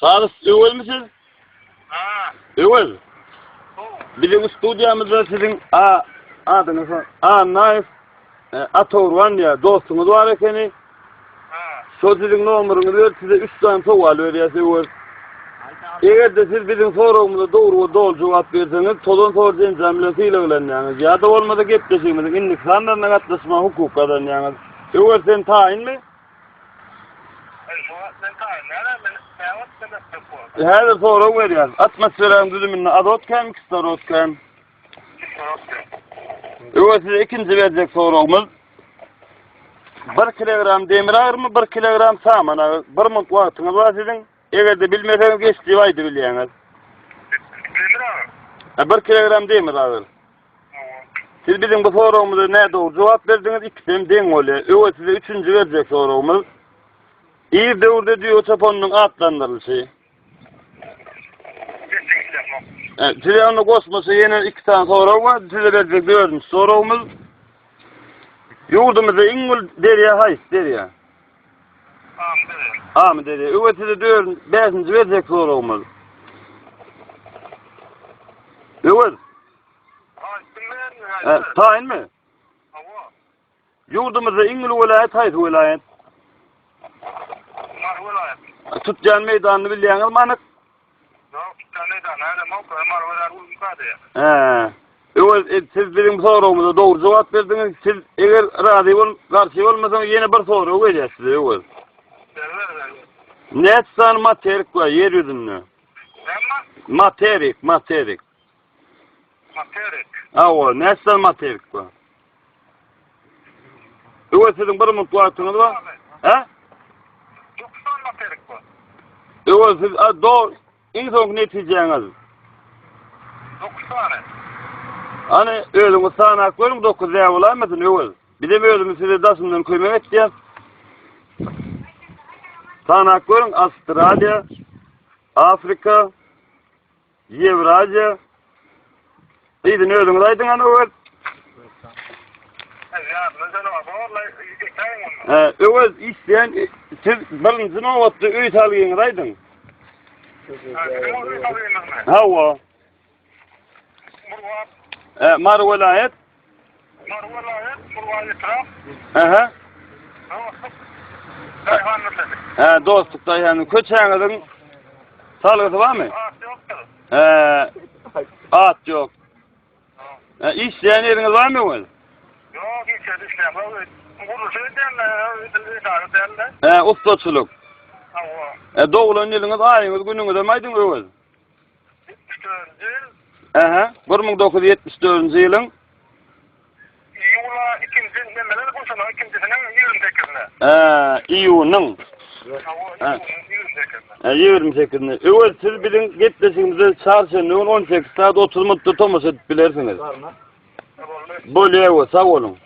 Sağlık, övel misiniz? Ha. Övel. Oh. Bizim stüdyamızda sizin adınız Naif Atorvan ya dostunuz var ekeni. Ha. Şu sizin numarını ver, size 3 tane soğal veriyorsunuz. Eğer de siz bizim sorumuza doğru dolu cevap verseniz, solun soracağın cemilesiyle öğreneceğiniz. Ya da olmadı gepleşimizin inlik sanlarına katlaşma hukuk kazanacağınız. Över sen tayin mi? Her soru veriyor. Atmosferin düzümünde adotken, kistarotken. Evet, size ikinci verecek sorumuz. 1 kilogram demir ağır mı, 1 kilogram saman ağır? Bir mut vaktiniz var sizin. Eğer de bilmeseniz geçtiği vaydı biliyeniz. Demir ağır. 1 kilogram demir ağır. Siz bizim bu sorumuza ne doğru cevap verdiniz, ikisini den oluyor. Evet, size üçüncü verecek sorumuz. İyi devurda diyor çaponun adlandırılışı. Triyanlı kosmosu yine 2 tane soru var. Size verecek dördüncü sorumuz. Yurdumuza İngil deriye hayız deriye. Ağam deriye. Evet, size beşinci verecek sorumuz. Evet. Tayin mi? Yurdumuza İngil vilayet hayız vilayet. Tutcan meydanını bilýäňiz manak? Evet, siz bizim sorumuza doğru cevap verdiniz. Siz eğer karşı olmasanız yine bir soru vereceğiz size. Evet. Netsan materik var yer yüzünde. Materik. Ava, netsan materik var. Evet, sizin bir mutluatınız var. He? Evet, siz doğru, en son neticeniz. 9 tane. Hani ölümü sağanak var mı 9 ev olamadın evet. Bir de ölümü size dasından koymak isteyen. Sağanak var mı Avustralya, Afrika, Evrasya. İydin ölümü daydın hani evet. Evet, isteyen, siz birinci ne oldu, üy salgıyını daydın. Hava. Mar vilayet. Aha. Dostluk Dayhan'ın köçeğinizin salgısı var mı? At yok. İsteyen yeriniz var mı? Yok, hiç işlem. Ustaçılık. Doğulan yılınız, ayınız, gününüz emaydın öyle. 74 yıl. Aha, 1974 yılın. Yula ikinci nemeler koşana ikincisinin 28'ine. İyunun. 28'ine. Evet, siz bilin gitmesinize çarşının 18 saat 30 mutlu tomus edip bilersiniz. Böyle evet, sağ olun.